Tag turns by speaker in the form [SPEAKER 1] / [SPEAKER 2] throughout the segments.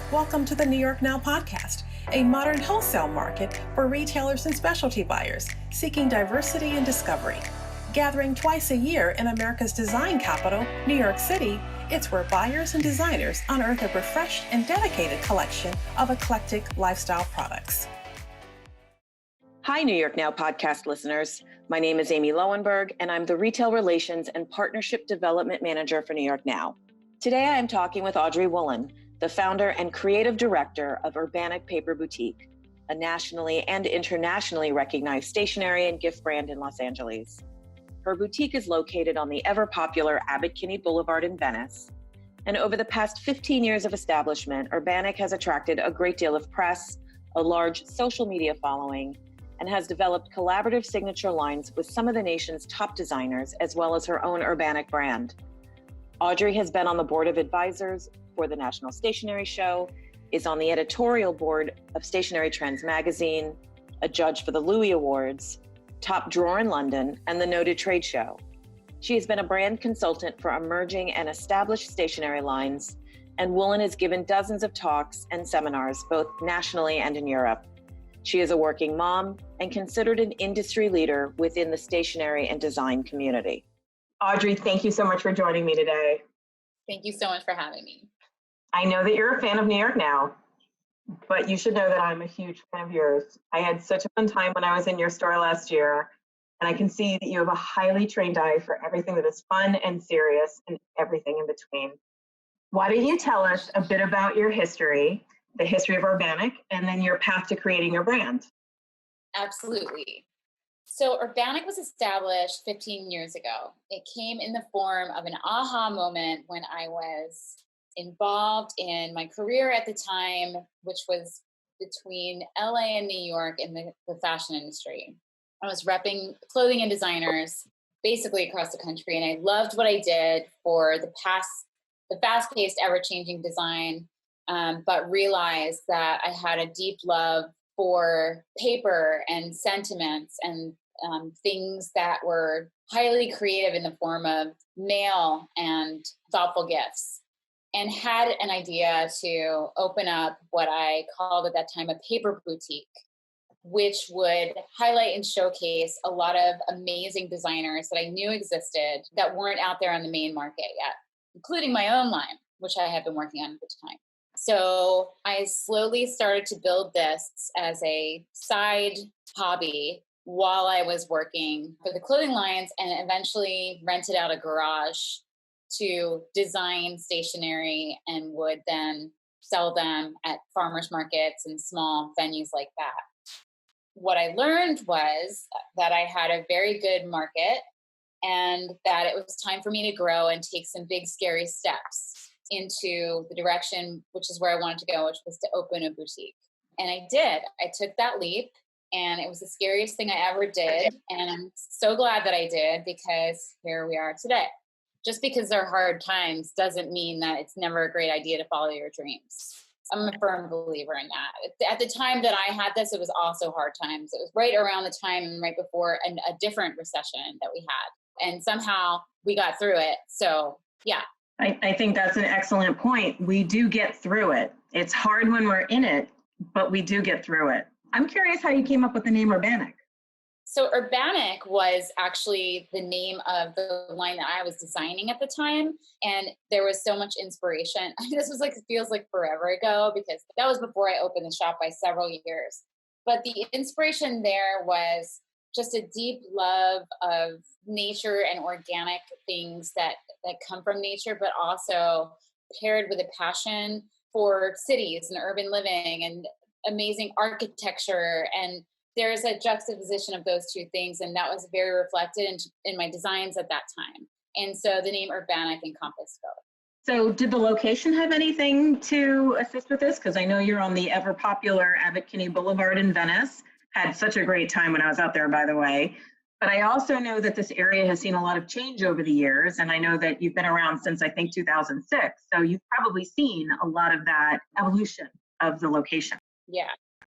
[SPEAKER 1] Welcome to the New York Now podcast, a modern wholesale market for retailers and specialty buyers seeking diversity and discovery. Gathering twice a year in America's design capital, New York City, it's where buyers and designers unearth a refreshed and dedicated collection of eclectic lifestyle products.
[SPEAKER 2] Hi, New York Now podcast listeners. My name is Amy Loewenberg, and I'm the Retail Relations and Partnership Development Manager for New York Now. Today, I am talking with Audrey Woollen, the founder and creative director of Urbanic Paper Boutique, a nationally and internationally recognized stationery and gift brand in Los Angeles. Her boutique is located on the ever-popular Abbot Kinney Boulevard in Venice. And over the past 15 years of establishment, Urbanic has attracted a great deal of press, a large social media following, and has developed collaborative signature lines with some of the nation's top designers, as well as her own Urbanic brand. Audrey has been on the board of advisors for the National Stationery Show, is on the editorial board of Stationery Trends magazine, a judge for the Louis Awards, top drawer in London, and the noted trade show. She has been a brand consultant for emerging and established stationery lines, and Woollen has given dozens of talks and seminars, both nationally and in Europe. She is a working mom and considered an industry leader within the stationery and design community. Audrey, thank you so much for joining me today.
[SPEAKER 3] Thank you so much for having me.
[SPEAKER 2] I know that you're a fan of New York Now, but you should know that I'm a huge fan of yours. I had such a fun time when I was in your store last year, and I can see that you have a highly trained eye for everything that is fun and serious and everything in between. Why don't you tell us a bit about your history, the history of Urbanic, and then your path to creating your brand?
[SPEAKER 3] Absolutely. So Urbanic was established 15 years ago. It came in the form of an aha moment when I was involved in my career at the time, which was between LA and New York in the fashion industry. I was repping clothing and designers basically across the country, and I loved what I did for the fast-paced, ever-changing design, but realized that I had a deep love for paper and sentiments and things that were highly creative in the form of mail and thoughtful gifts, and had an idea to open up what I called at that time a paper boutique, which would highlight and showcase a lot of amazing designers that I knew existed that weren't out there on the main market yet, including my own line, which I had been working on at the time. So I slowly started to build this as a side hobby while I was working for the clothing lines, and eventually rented out a garage to design stationery and would then sell them at farmers markets and small venues like that. What I learned was that I had a very good market and that it was time for me to grow and take some big, scary steps into the direction, which is where I wanted to go, which was to open a boutique. And I did. I took that leap, and it was the scariest thing I ever did. And I'm so glad that I did, because here we are today. Just because they're hard times doesn't mean that it's never a great idea to follow your dreams. I'm a firm believer in that. At the time that I had this, it was also hard times. It was right around the time and right before a different recession that we had. And somehow we got through it. So, yeah.
[SPEAKER 2] I think that's an excellent point. We do get through it. It's hard when we're in it, but we do get through it. I'm curious how you came up with the name Urbanic.
[SPEAKER 3] So Urbanic was actually the name of the line that I was designing at the time. And there was so much inspiration. This was it feels like forever ago, because that was before I opened the shop by several years. But the inspiration there was just a deep love of nature and organic things that come from nature, but also paired with a passion for cities and urban living and amazing architecture. And there's a juxtaposition of those two things, and that was very reflected in my designs at that time. And so the name Urbanic encompassed both.
[SPEAKER 2] So did the location have anything to assist with this? Because I know you're on the ever-popular Abbot Kinney Boulevard in Venice. Had such a great time when I was out there, by the way. But I also know that this area has seen a lot of change over the years, and I know that you've been around since, I think, 2006. So you've probably seen a lot of that evolution of the location.
[SPEAKER 3] Yeah.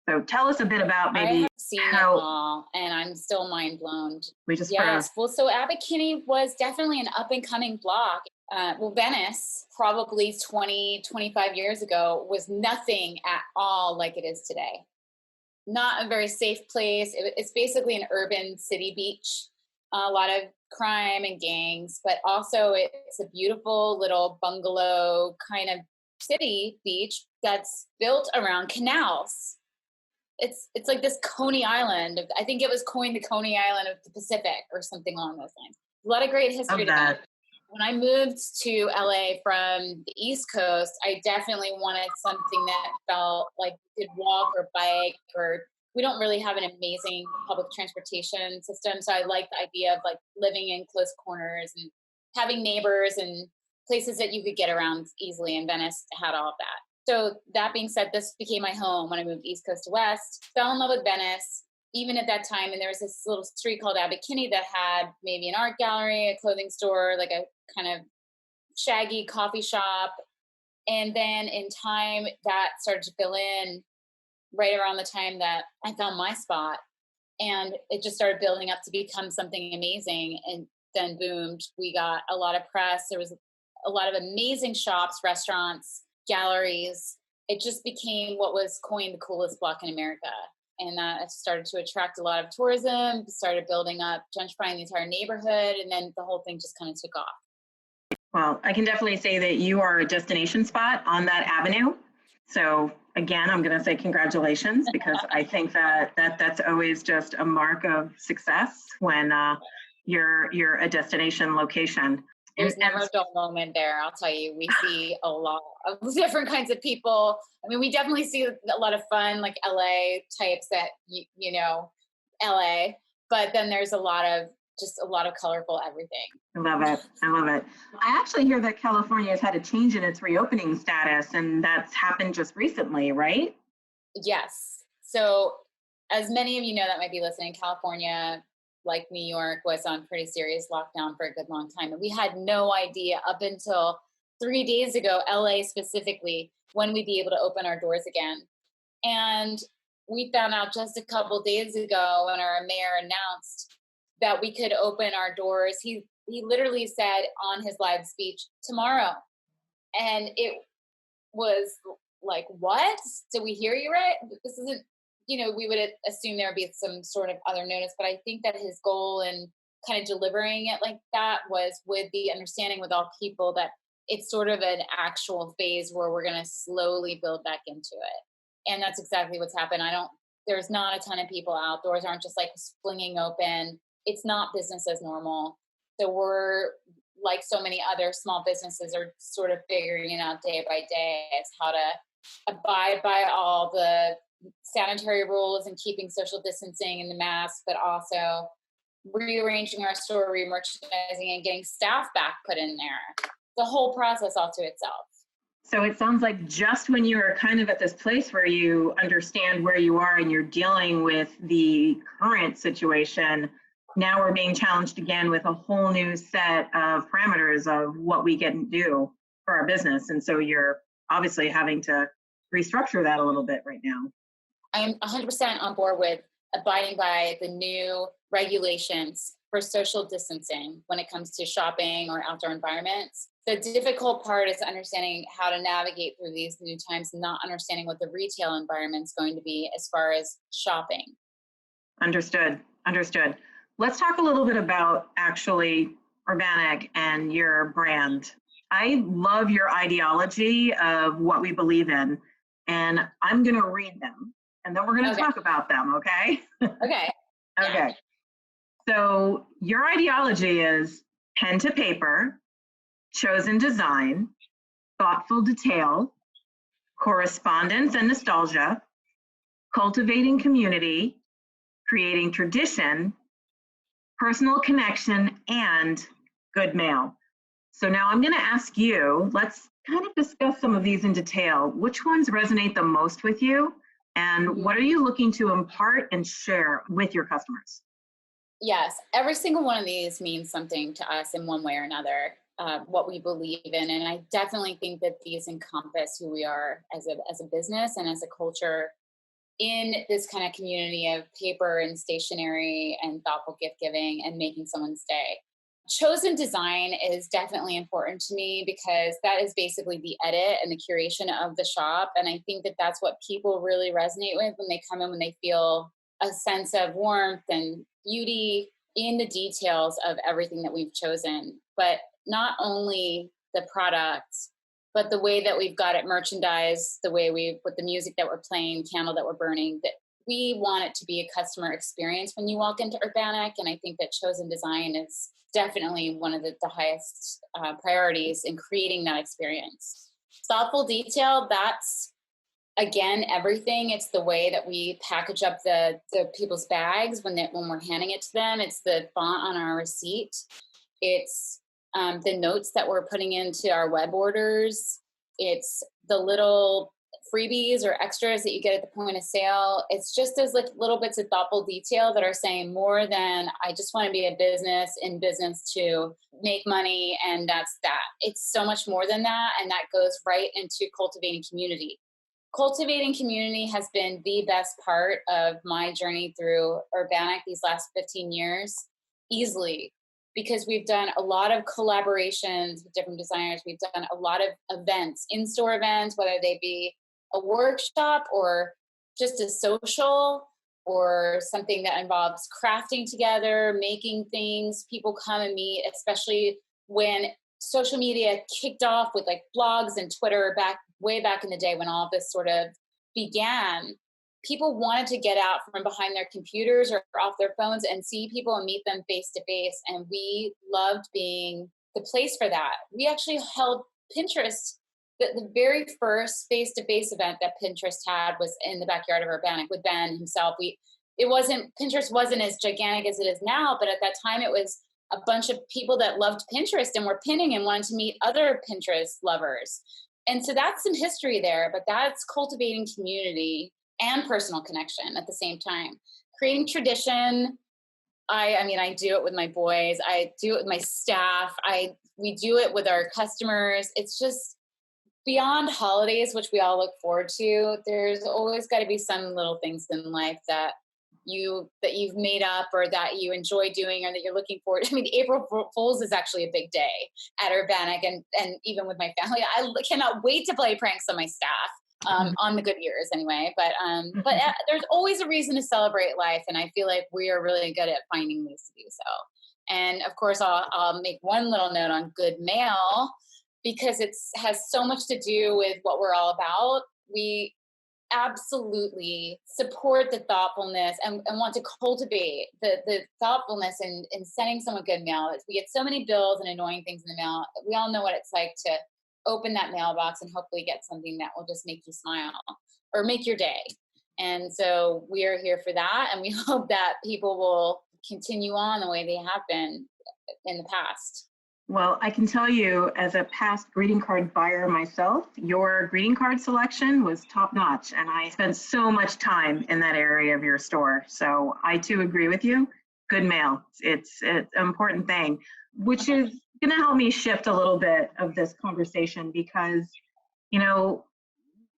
[SPEAKER 4] So tell us a bit about
[SPEAKER 3] I
[SPEAKER 4] maybe
[SPEAKER 3] have seen it all, and I'm still mind blown. Yes. Well, so Abbot Kinney was definitely an up and coming block. Venice, probably 20, 25 years ago, was nothing at all like it is today. Not a very safe place. It's basically an urban city beach. A lot of crime and gangs, but also it's a beautiful little bungalow kind of city beach that's built around canals. It's like this Coney Island. I think it was coined the Coney Island of the Pacific or something along those lines. A lot of great history to that. When I moved to LA from the East Coast, I definitely wanted something that felt like you could walk or bike, or we don't really have an amazing public transportation system. So I like the idea of like living in close corners and having neighbors and places that you could get around easily. And Venice had all of that. So that being said, this became my home when I moved East Coast to West. Fell in love with Venice, even at that time. And there was this little street called Abbot Kinney that had maybe an art gallery, a clothing store, like a kind of shaggy coffee shop. And then in time, that started to fill in right around the time that I found my spot. And it just started building up to become something amazing. And then boomed. We got a lot of press. There was a lot of amazing shops, restaurants, galleries. It just became what was coined the coolest block in America. And that started to attract a lot of tourism, started building up, gentrifying the entire neighborhood, and then the whole thing just kind of took off.
[SPEAKER 4] Well, I can definitely say that you are a destination spot on that avenue. So again, I'm going to say congratulations, because I think that's always just a mark of success when you're a destination location.
[SPEAKER 3] There's never a dull moment there. I'll tell you, we see a lot of different kinds of people. I mean, we definitely see a lot of fun, like LA types that, you know, LA, but then there's a lot of colorful everything.
[SPEAKER 4] I love it. I actually hear that California has had a change in its reopening status, and that's happened just recently, right?
[SPEAKER 3] Yes. So as many of you know that might be listening, California, like New York, was on pretty serious lockdown for a good long time. And we had no idea up until 3 days ago, LA specifically, when we'd be able to open our doors again. And we found out just a couple days ago when our mayor announced that we could open our doors. He literally said on his live speech, tomorrow. And it was like, what? Did we hear you right? This isn't, you know, we would assume there would be some sort of other notice, but I think that his goal in kind of delivering it like that was with the understanding with all people that it's sort of an actual phase where we're going to slowly build back into it. And that's exactly what's happened. There's not a ton of people out. Doors aren't just like flinging open. It's not business as normal. So we're, like so many other small businesses, are sort of figuring it out day by day as how to abide by all the sanitary rules and keeping social distancing and the mask, but also rearranging our store, re-merchandising, and getting staff back put in there. The whole process all to itself.
[SPEAKER 4] So it sounds like just when you are kind of at this place where you understand where you are and you're dealing with the current situation, now we're being challenged again with a whole new set of parameters of what we can do for our business. And so you're obviously having to restructure that a little bit right now.
[SPEAKER 3] I'm 100% on board with abiding by the new regulations for social distancing when it comes to shopping or outdoor environments. The difficult part is understanding how to navigate through these new times, not understanding what the retail environment is going to be as far as shopping.
[SPEAKER 4] Understood. Let's talk a little bit about actually Urbanic and your brand. I love your ideology of what we believe in, and I'm going to read them, and then we're going to talk about them, okay?
[SPEAKER 3] Okay.
[SPEAKER 4] Okay. So your ideology is pen to paper, chosen design, thoughtful detail, correspondence and nostalgia, cultivating community, creating tradition, personal connection, and good mail. So now I'm going to ask you, let's kind of discuss some of these in detail. Which ones resonate the most with you? And what are you looking to impart and share with your customers?
[SPEAKER 3] Yes, every single one of these means something to us in one way or another, what we believe in. And I definitely think that these encompass who we are as a business and as a culture in this kind of community of paper and stationery and thoughtful gift giving and making someone's day. Chosen design is definitely important to me because that is basically the edit and the curation of the shop. And I think that that's what people really resonate with when they come in, when they feel a sense of warmth and beauty in the details of everything that we've chosen. But not only the product, but the way that we've got it merchandised, the way with the music that we're playing, candle that we're burning, that we want it to be a customer experience when you walk into Urbanic. And I think that chosen design is definitely one of the highest priorities in creating that experience. Thoughtful detail, that's, again, everything. It's the way that we package up the people's bags when we're handing it to them. It's the font on our receipt. It's the notes that we're putting into our web orders. It's the little freebies or extras that you get at the point of sale. It's just those little bits of thoughtful detail that are saying more than I just want to be a business in business to make money and that's that. It's so much more than that, and that goes right into cultivating community. Cultivating community has been the best part of my journey through Urbanic these last 15 years, easily, because we've done a lot of collaborations with different designers. We've done a lot of events, in-store events, whether they be a workshop or just a social or something that involves crafting together, making things. People come and meet, especially when social media kicked off with like blogs and Twitter way back in the day when all of this sort of began. People wanted to get out from behind their computers or off their phones and see people and meet them face to face. And we loved being the place for that. We actually held Pinterest. The very first face-to-face event that Pinterest had was in the backyard of Urbanic with Ben himself. Pinterest wasn't as gigantic as it is now, but at that time it was a bunch of people that loved Pinterest and were pinning and wanted to meet other Pinterest lovers. And so that's some history there, but that's cultivating community and personal connection at the same time. Creating tradition. I do it with my boys. I do it with my staff. We do it with our customers. It's just beyond holidays, which we all look forward to. There's always got to be some little things in life that you've made up or that you enjoy doing or that you're looking forward to. I mean, April Fool's is actually a big day at Urbanic and even with my family. I cannot wait to play pranks on my staff, on the good years anyway. But there's always a reason to celebrate life, and I feel like we are really good at finding ways to do so. And of course, I'll make one little note on good mail because it has so much to do with what we're all about. We absolutely support the thoughtfulness and want to cultivate the thoughtfulness in sending someone good mail. We get so many bills and annoying things in the mail. We all know what it's like to open that mailbox and hopefully get something that will just make you smile or make your day. And so we are here for that. And we hope that people will continue on the way they have been in the past.
[SPEAKER 4] Well, I can tell you as a past greeting card buyer myself, your greeting card selection was top notch. And I spent so much time in that area of your store. So I too agree with you. Good mail. It's an important thing, which is going to help me shift a little bit of this conversation because,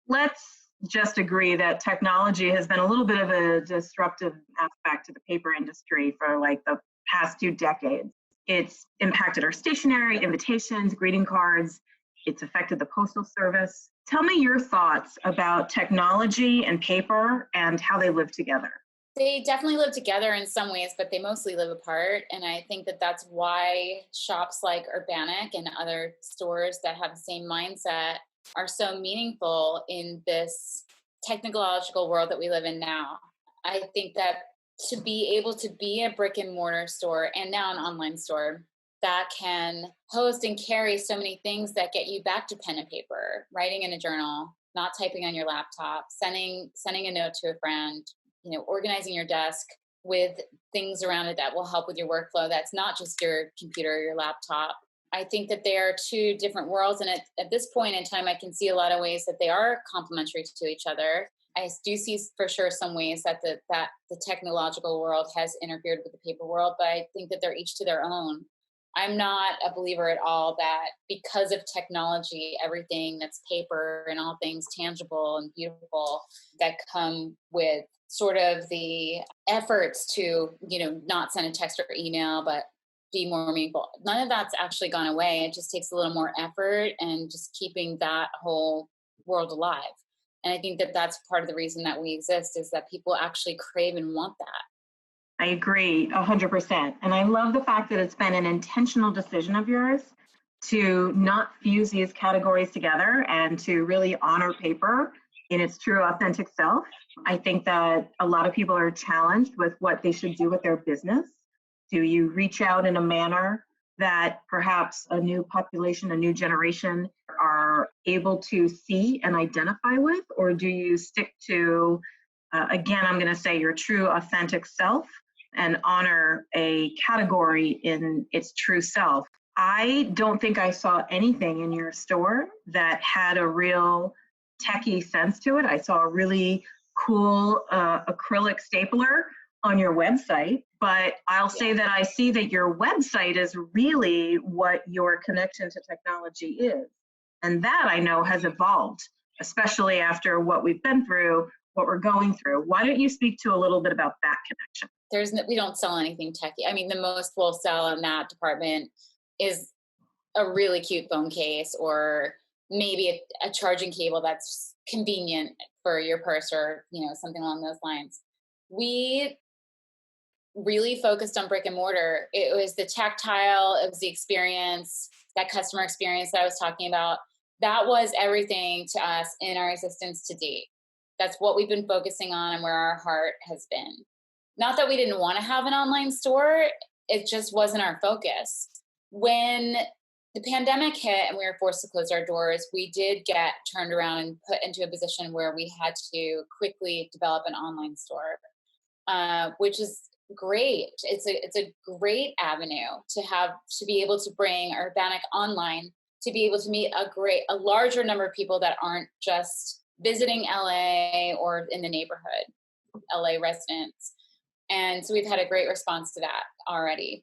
[SPEAKER 4] let's just agree that technology has been a little bit of a disruptive aspect to the paper industry for like the past 2 decades. It's impacted our stationery, invitations, greeting cards. It's affected the postal service. Tell me your thoughts about technology and paper and how they live together.
[SPEAKER 3] They definitely live together in some ways, but they mostly live apart. And I think that that's why shops like Urbanic and other stores that have the same mindset are so meaningful in this technological world that we live in now. I think that to be able to be a brick and mortar store and now an online store that can host and carry so many things that get you back to pen and paper, writing in a journal, not typing on your laptop, sending a note to a friend, organizing your desk with things around it that will help with your workflow. That's not just your computer or your laptop. I think that they are 2 different worlds. And at this point in time, I can see a lot of ways that they are complementary to each other. I do see for sure some ways that the technological world has interfered with the paper world, but I think that they're each to their own. I'm not a believer at all that because of technology, everything that's paper and all things tangible and beautiful that come with sort of the efforts to, not send a text or email, but be more meaningful. None of that's actually gone away. It just takes a little more effort and just keeping that whole world alive. And I think that that's part of the reason that we exist, is that people actually crave and want that.
[SPEAKER 4] I agree 100%. And I love the fact that it's been an intentional decision of yours to not fuse these categories together and to really honor paper in its true authentic self. I think that a lot of people are challenged with what they should do with their business. Do you reach out in a manner that perhaps a new population, a new generation are able to see and identify with? Or do you stick to, again, I'm going to say your true authentic self and honor a category in its true self? I don't think I saw anything in your store that had a real techie sense to it. I saw a really cool acrylic stapler on your website, but I'll say that I see that your website is really what your connection to technology is. And that I know has evolved, especially after what we've been through, what we're going through. Why don't you speak to a little bit about that connection?
[SPEAKER 3] We don't sell anything techy. I mean, the most we'll sell in that department is a really cute phone case, or maybe a charging cable that's convenient for your purse, or something along those lines. We really focused on brick and mortar. It was the tactile, it was the experience, that customer experience that I was talking about. That was everything to us in our existence to date. That's what we've been focusing on and where our heart has been. Not that we didn't want to have an online store, it just wasn't our focus. When the pandemic hit and we were forced to close our doors, we did get turned around and put into a position where we had to quickly develop an online store, which is great. It's a great avenue to be able to bring Urbanic online, to be able to meet a larger number of people that aren't just visiting LA or in the neighborhood, LA residents. And so we've had a great response to that already.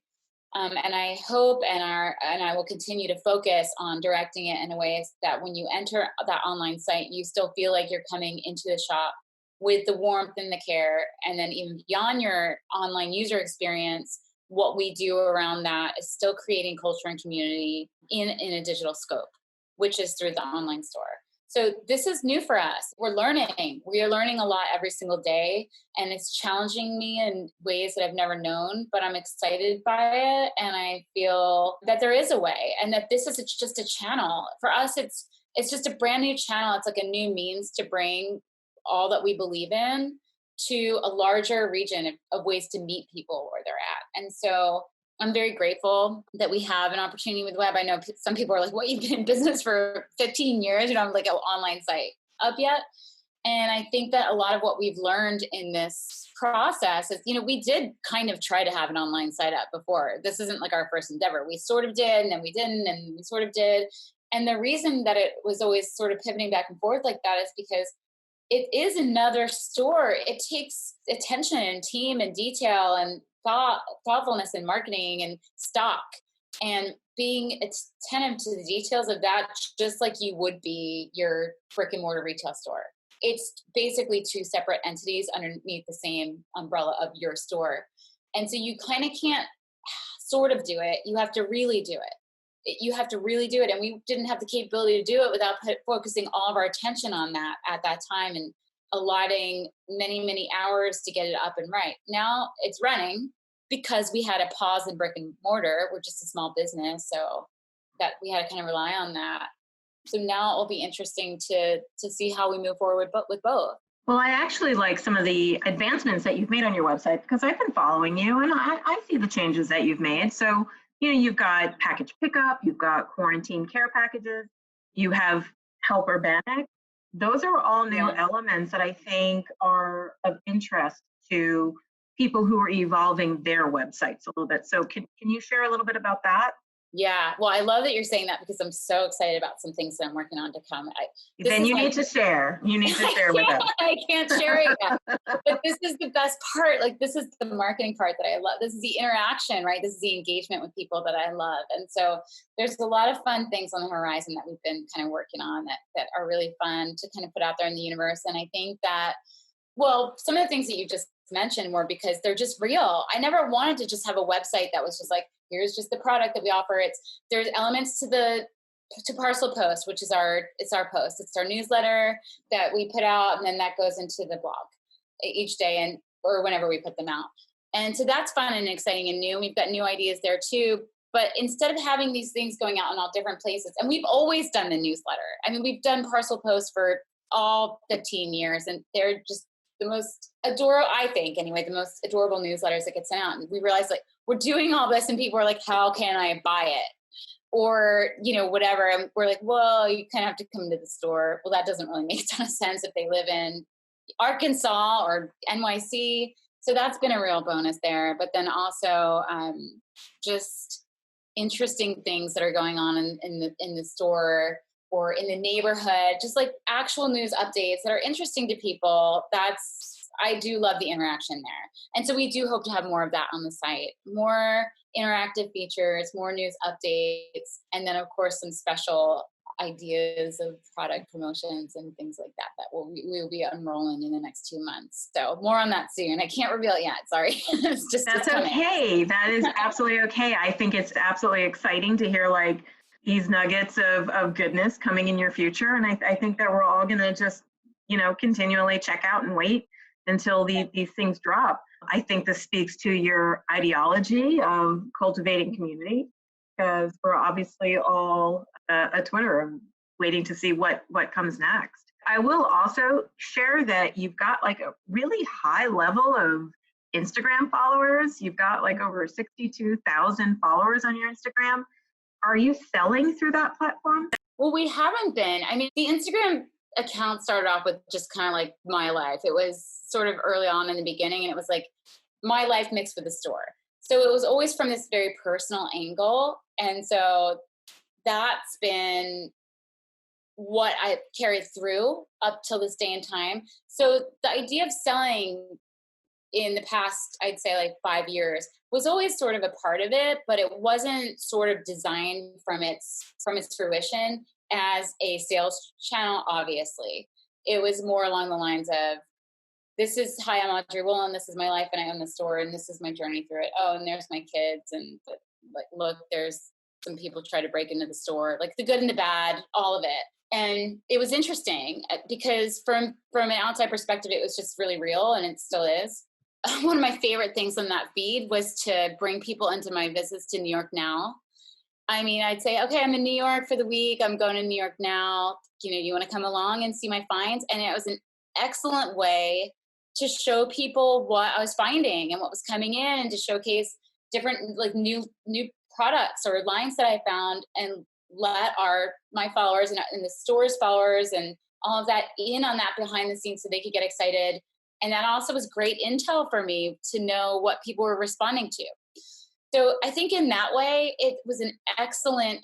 [SPEAKER 3] And I hope and I will continue to focus on directing it in a way that when you enter that online site, you still feel like you're coming into the shop with the warmth and the care. And then even beyond your online user experience, what we do around that is still creating culture and community in a digital scope, which is through the online store. So this is new for us. We're learning. We are learning a lot every single day, and it's challenging me in ways that I've never known, but I'm excited by it. And I feel that there is a way, and that this is just a channel. For us, it's just a brand new channel. It's like a new means to bring all that we believe in to a larger region of ways to meet people where they're at. And so I'm very grateful that we have an opportunity with the web. I know some people are like, what, you've been in business for 15 years? I'm like, an online site up yet? And I think that a lot of what we've learned in this process is, we did kind of try to have an online site up before. This isn't like our first endeavor. We sort of did, and then we didn't, and we sort of did. And the reason that it was always sort of pivoting back and forth like that is because it is another store. It takes attention and team and detail and thoughtfulness and marketing and stock, and being attentive to the details of that, just like you would be your brick and mortar retail store. It's basically two separate entities underneath the same umbrella of your store. And so you kind of can't sort of do it. You have to really do it. You have to really do it. And we didn't have the capability to do it without focusing all of our attention on that at that time and allotting many, many hours to get it up and right. Now it's running because we had a pause in brick and mortar. We're just a small business, so that we had to kind of rely on that. So now it'll be interesting to see how we move forward with both.
[SPEAKER 4] Well, I actually like some of the advancements that you've made on your website, because I've been following you and I see the changes that you've made. So you've got package pickup, you've got quarantine care packages, you have Help Urbanic. Those are all new elements that I think are of interest to people who are evolving their websites a little bit. So can you share a little bit about that?
[SPEAKER 3] Yeah. Well, I love that you're saying that because I'm so excited about some things that I'm working on to come.
[SPEAKER 4] Then you need to share. You need to share with us.
[SPEAKER 3] I can't share it yet. But this is the best part. Like, this is the marketing part that I love. This is the interaction, right? This is the engagement with people that I love. And so there's a lot of fun things on the horizon that we've been kind of working on that are really fun to kind of put out there in the universe. And I think that, well, some of the things that you just mentioned were because they're just real. I never wanted to just have a website that was just like, here's just the product that we offer. There's elements to Parcel Post, which is our post. It's our newsletter that we put out, and then that goes into the blog each day or whenever we put them out. And so that's fun and exciting and new. We've got new ideas there too. But instead of having these things going out in all different places, and we've always done the newsletter. I mean, we've done Parcel Post for all 15 years, and they're just the most adorable, I think anyway, the most adorable newsletters that get sent out. And we realized, like, we're doing all this and people are like, how can I buy it? Or, whatever. And we're like, well, you kind of have to come to the store. Well, that doesn't really make a ton of sense if they live in Arkansas or NYC. So that's been a real bonus there. But then also just interesting things that are going on in the store or in the neighborhood, just like actual news updates that are interesting to people. I do love the interaction there. And so we do hope to have more of that on the site, more interactive features, more news updates, and then of course some special ideas of product promotions and things like that we will be unrolling in the next 2 months. So more on that soon. I can't reveal it yet. Sorry.
[SPEAKER 4] That's okay. That is absolutely okay. I think it's absolutely exciting to hear like these nuggets of goodness coming in your future. And I think that we're all going to just, continually check out and wait until these things drop. I think this speaks to your ideology of cultivating community, because we're obviously all a Twitter waiting to see what comes next. I will also share that you've got like a really high level of Instagram followers. You've got like over 62,000 followers on your Instagram. Are you selling through that platform?
[SPEAKER 3] Well, we haven't been. I mean, the Instagram account started off with just kind of like my life. It was sort of early on in the beginning, and it was like my life mixed with the store. So it was always from this very personal angle. And so that's been what I carried through up till this day and time. So the idea of selling in the past, I'd say like 5 years, was always sort of a part of it, but it wasn't sort of designed from its fruition as a sales channel, obviously. It was more along the lines of, hi, I'm Audrey Woollen, this is my life, and I own the store, and this is my journey through it. Oh, and there's my kids, and like, look, there's some people try to break into the store, like the good and the bad, all of it. And it was interesting because from an outside perspective, it was just really real, and it still is. One of my favorite things on that feed was to bring people into my visits to New York Now. I mean, I'd say, okay, I'm in New York for the week. I'm going to New York now. You want to come along and see my finds? And it was an excellent way to show people what I was finding and what was coming in, and to showcase different like new products or lines that I found, and let my followers and the store's followers and all of that in on that behind the scenes so they could get excited. And that also was great intel for me to know what people were responding to. So I think in that way, it was an excellent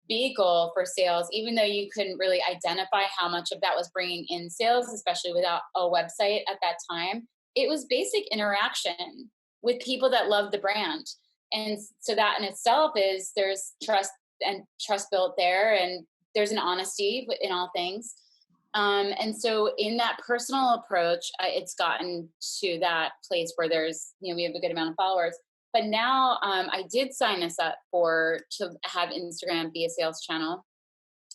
[SPEAKER 3] vehicle for sales, even though you couldn't really identify how much of that was bringing in sales, especially without a website at that time. It was basic interaction with people that love the brand. And so that in itself there's trust built there, and there's an honesty in all things. And so in that personal approach, it's gotten to that place where there's, we have a good amount of followers. But now I did sign us up to have Instagram be a sales channel.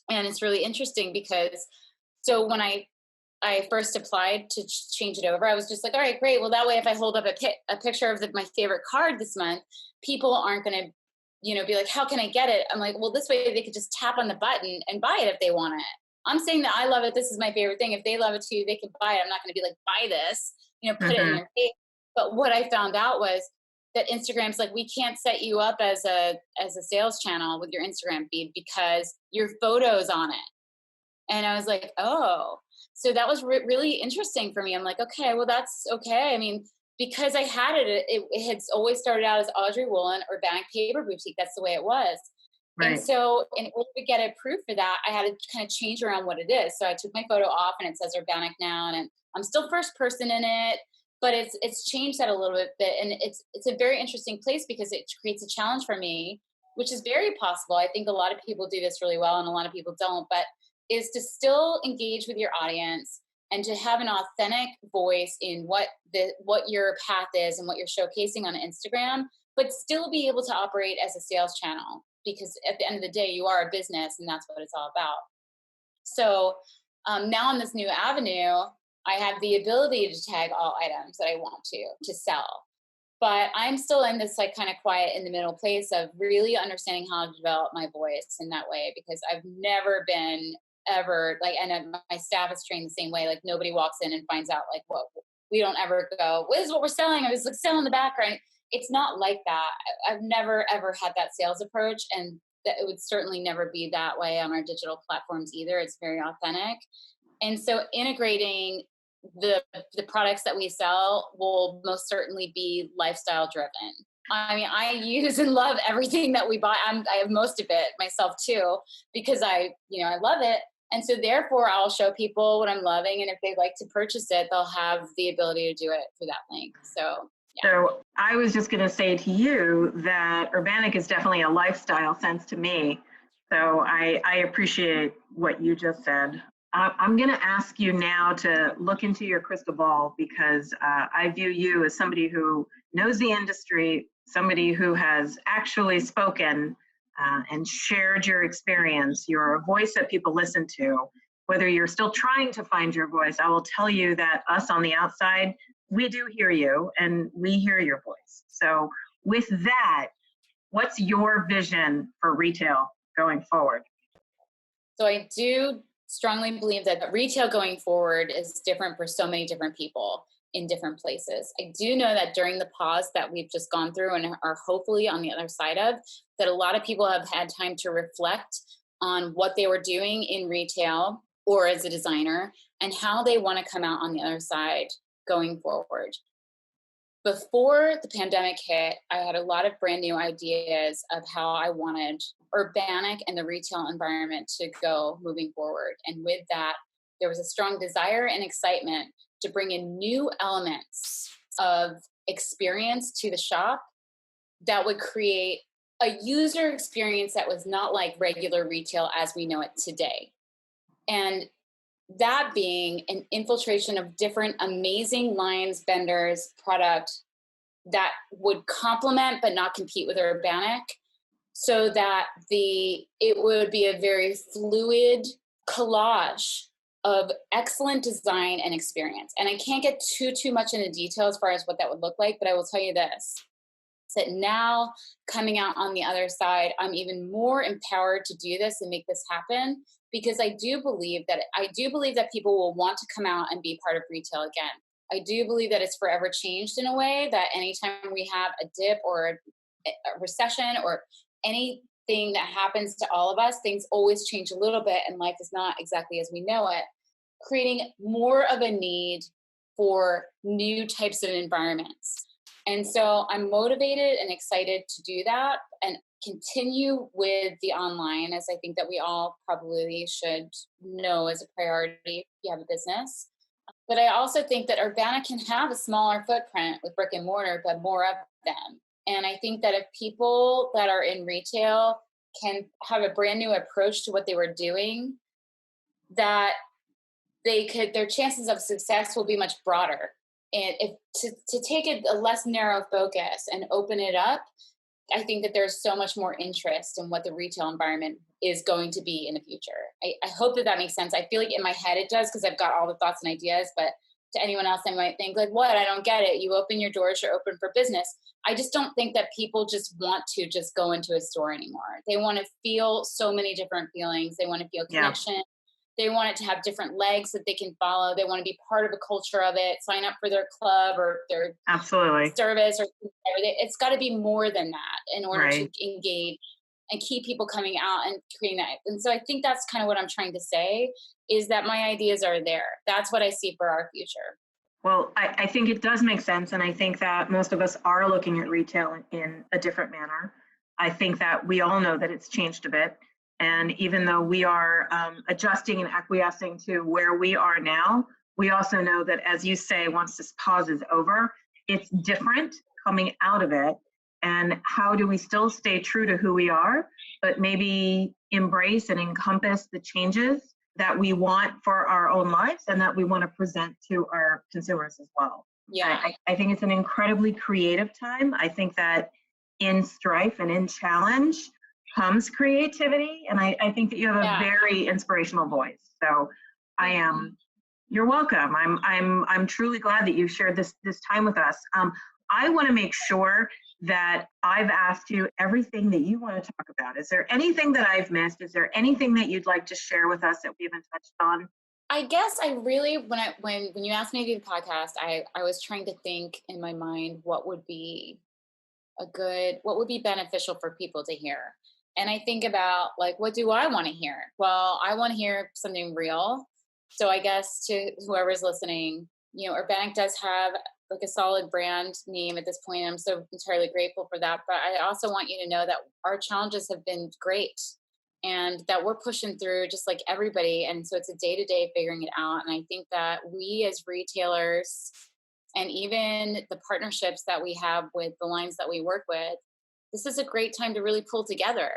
[SPEAKER 3] And it's really interesting because, so when I first applied to change it over, I was just like, all right, great. Well, that way, if I hold up a picture of my favorite card this month, people aren't going to, be like, how can I get it? I'm like, well, this way they could just tap on the button and buy it if they want it. I'm saying that I love it. This is my favorite thing. If they love it too, they can buy it. I'm not going to be like, buy this, put it in their face. But what I found out was that Instagram's like, we can't set you up as a sales channel with your Instagram feed because your photo's on it. And I was like, oh, so that was really interesting for me. I'm like, okay, well, that's okay. I mean, because I had it had always started out as Audrey Woollen, Urbanic Paper Boutique. That's the way it was. And
[SPEAKER 4] Right.
[SPEAKER 3] so in order to get approved for that, I had to kind of change around what it is. So I took my photo off and it says Urbanic now, and I'm still first person in it, but it's changed that a little bit. And it's a very interesting place because it creates a challenge for me, which is very possible. I think a lot of people do this really well and a lot of people don't, but is to still engage with your audience and to have an authentic voice in what your path is and what you're showcasing on Instagram, but still be able to operate as a sales channel, because at the end of the day, you are a business and that's what it's all about. So now on this new avenue, I have the ability to tag all items that I want to sell. But I'm still in this like kind of quiet in the middle place of really understanding how to develop my voice in that way, because I've never been ever like, and my staff is trained the same way. Like nobody walks in and finds out like what we don't ever go, what is what we're selling? I was like selling the background. It's not like that. I've never ever had that sales approach, and that it would certainly never be that way on our digital platforms either. It's very authentic. And so integrating the products that we sell will most certainly be lifestyle driven. I mean, I use and love everything that we buy. I have most of it myself too, because I love it. And so therefore I'll show people what I'm loving. And if they'd like to purchase it, they'll have the ability to do it through that link. So, yeah.
[SPEAKER 4] So I was just going to say to you that Urbanic is definitely a lifestyle sense to me. So I appreciate what you just said. I'm going to ask you now to look into your crystal ball, because I view you as somebody who knows the industry, somebody who has actually spoken and shared your experience. You're a voice that people listen to. Whether you're still trying to find your voice, I will tell you that us on the outside, we do hear you and we hear your voice. So with that, what's your vision for retail going forward?
[SPEAKER 3] So I do strongly believe that retail going forward is different for so many different people in different places. I do know that during the pause that we've just gone through and are hopefully on the other side of, that a lot of people have had time to reflect on what they were doing in retail or as a designer and how they want to come out on the other side going forward. Before the pandemic hit, I had a lot of brand new ideas of how I wanted Urbanic and the retail environment to go moving forward. And with that, there was a strong desire and excitement to bring in new elements of experience to the shop that would create a user experience that was not like regular retail as we know it today. And that being an infiltration of different amazing lines, vendors, product that would complement but not compete with Urbanic, so that it would be a very fluid collage of excellent design and experience. And I can't get too much into detail as far as what that would look like, but I will tell you this, that now coming out on the other side, I'm even more empowered to do this and make this happen, because I do believe that people will want to come out and be part of retail again. I do believe that it's forever changed in a way that anytime we have a dip or a recession or anything that happens to all of us, things always change a little bit and life is not exactly as we know it, creating more of a need for new types of environments. And so I'm motivated and excited to do that and continue with the online, as I think that we all probably should know as a priority if you have a business. But I also think that Urbanic can have a smaller footprint with brick and mortar, but more of them. And I think that if people that are in retail can have a brand new approach to what they were doing, that their chances of success will be much broader. And to take a less narrow focus and open it up, I think that there's so much more interest in what the retail environment is going to be in the future. I hope that makes sense. I feel like in my head it does, because I've got all the thoughts and ideas, but to anyone else, I might think like, what? I don't get it. You open your doors, you're open for business. I just don't think that people just want to just go into a store anymore. They want to feel so many different feelings. They want to feel connection. Yeah. They want it to have different legs that they can follow. They want to be part of a culture of it, sign up for their club or their service. Or it's got to be more than that in order to engage and keep people coming out and creating that. And so I think that's kind of what I'm trying to say, is that my ideas are there. That's what I see for our future.
[SPEAKER 4] Well, I think it does make sense. And I think that most of us are looking at retail in a different manner. I think that we all know that it's changed a bit. And even though we are adjusting and acquiescing to where we are now, we also know that, as you say, once this pause is over, it's different coming out of it. And how do we still stay true to who we are, but maybe embrace and encompass the changes that we want for our own lives and that we want to present to our consumers as well.
[SPEAKER 3] Yeah.
[SPEAKER 4] I think it's an incredibly creative time. I think that in strife and in challenge comes creativity. And I think that you have a very inspirational voice. So you're welcome. I'm truly glad that you shared this time with us. I want to make sure that I've asked you everything that you want to talk about. Is there anything that I've missed? Is there anything that you'd like to share with us that we haven't touched on?
[SPEAKER 3] I guess I really, when you asked me to do the podcast, I was trying to think in my mind what would be beneficial for people to hear. And I think about, like, what do I want to hear? Well, I want to hear something real. So I guess to whoever's listening, Urbanic does have like a solid brand name at this point. I'm so entirely grateful for that. But I also want you to know that our challenges have been great and that we're pushing through just like everybody. And so it's a day-to-day figuring it out. And I think that we as retailers and even the partnerships that we have with the lines that we work with, this is a great time to really pull together.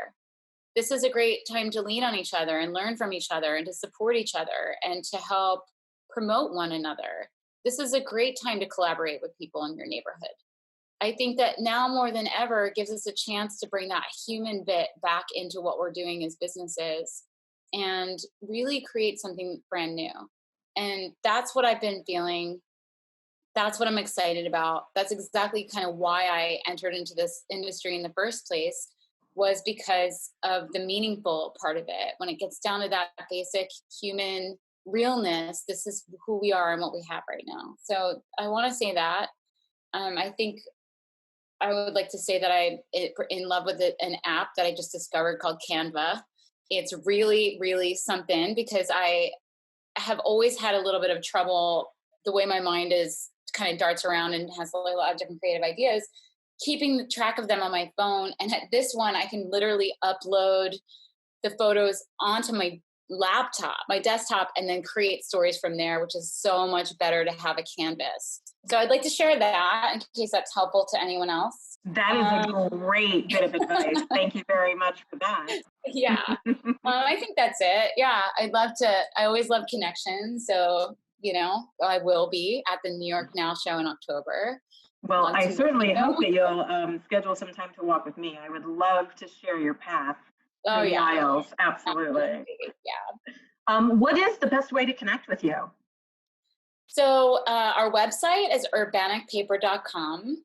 [SPEAKER 3] This is a great time to lean on each other and learn from each other and to support each other and to help promote one another. This is a great time to collaborate with people in your neighborhood. I think that now more than ever gives us a chance to bring that human bit back into what we're doing as businesses and really create something brand new. And that's what I've been feeling. That's what I'm excited about. That's exactly kind of why I entered into this industry in the first place, was because of the meaningful part of it. When it gets down to that basic human realness, this is who we are and what we have right now. So I want to say that. I think I would like to say that I'm in love with an app that I just discovered called Canva. It's really, really something, because I have always had a little bit of trouble, the way my mind is kind of darts around and has a lot of different creative ideas, keeping track of them on my phone. And at this one, I can literally upload the photos onto my laptop, my desktop, and then create stories from there, which is so much better to have a canvas. So I'd like to share that in case that's helpful to anyone else.
[SPEAKER 4] That is a great bit of advice. Thank you very much for that.
[SPEAKER 3] Yeah. I think that's it. Yeah. I always love connections. So, I will be at the New York Now show in October.
[SPEAKER 4] Well, I certainly hope that you'll schedule some time to walk with me. I would love to share your path.
[SPEAKER 3] Oh, yeah.
[SPEAKER 4] Miles. Absolutely.
[SPEAKER 3] Yeah.
[SPEAKER 4] What is the best way to connect with you?
[SPEAKER 3] So our website is urbanicpaper.com.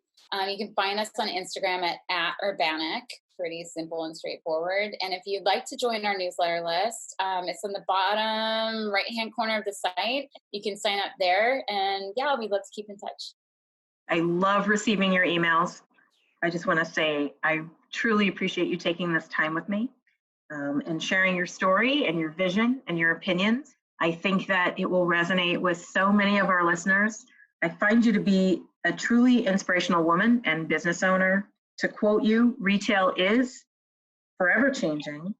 [SPEAKER 3] You can find us on Instagram at Urbanic. Pretty simple and straightforward. And if you'd like to join our newsletter list, it's on the bottom right-hand corner of the site. You can sign up there. And yeah, we'd love to keep in touch.
[SPEAKER 4] I love receiving your emails. I just want to say I truly appreciate you taking this time with me and sharing your story and your vision and your opinions. I think that it will resonate with so many of our listeners. I find you to be a truly inspirational woman and business owner. To quote you, retail is forever changing.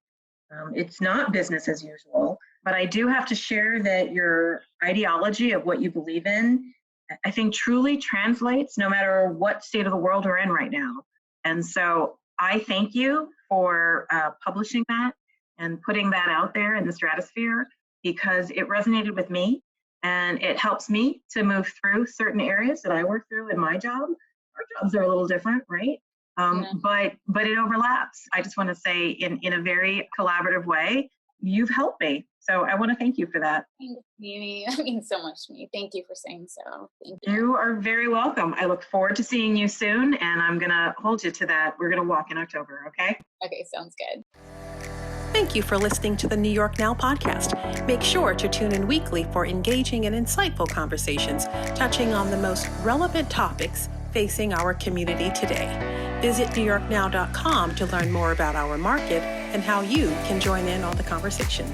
[SPEAKER 4] It's not business as usual, but I do have to share that your ideology of what you believe in, I think truly translates no matter what state of the world we're in right now. And so I thank you for publishing that and putting that out there in the stratosphere, because it resonated with me and it helps me to move through certain areas that I work through in my job. Our jobs are a little different, right? But it overlaps. I just want to say in a very collaborative way, you've helped me. So I want to thank you for that.
[SPEAKER 3] Thanks, Amy. That means so much to me. Thank you for saying so. Thank you.
[SPEAKER 4] You are very welcome. I look forward to seeing you soon, and I'm going to hold you to that. We're going to walk in October, okay?
[SPEAKER 3] Okay, sounds good.
[SPEAKER 1] Thank you for listening to the New York Now podcast. Make sure to tune in weekly for engaging and insightful conversations touching on the most relevant topics facing our community today. Visit NewYorkNow.com to learn more about our market and how you can join in on the conversation.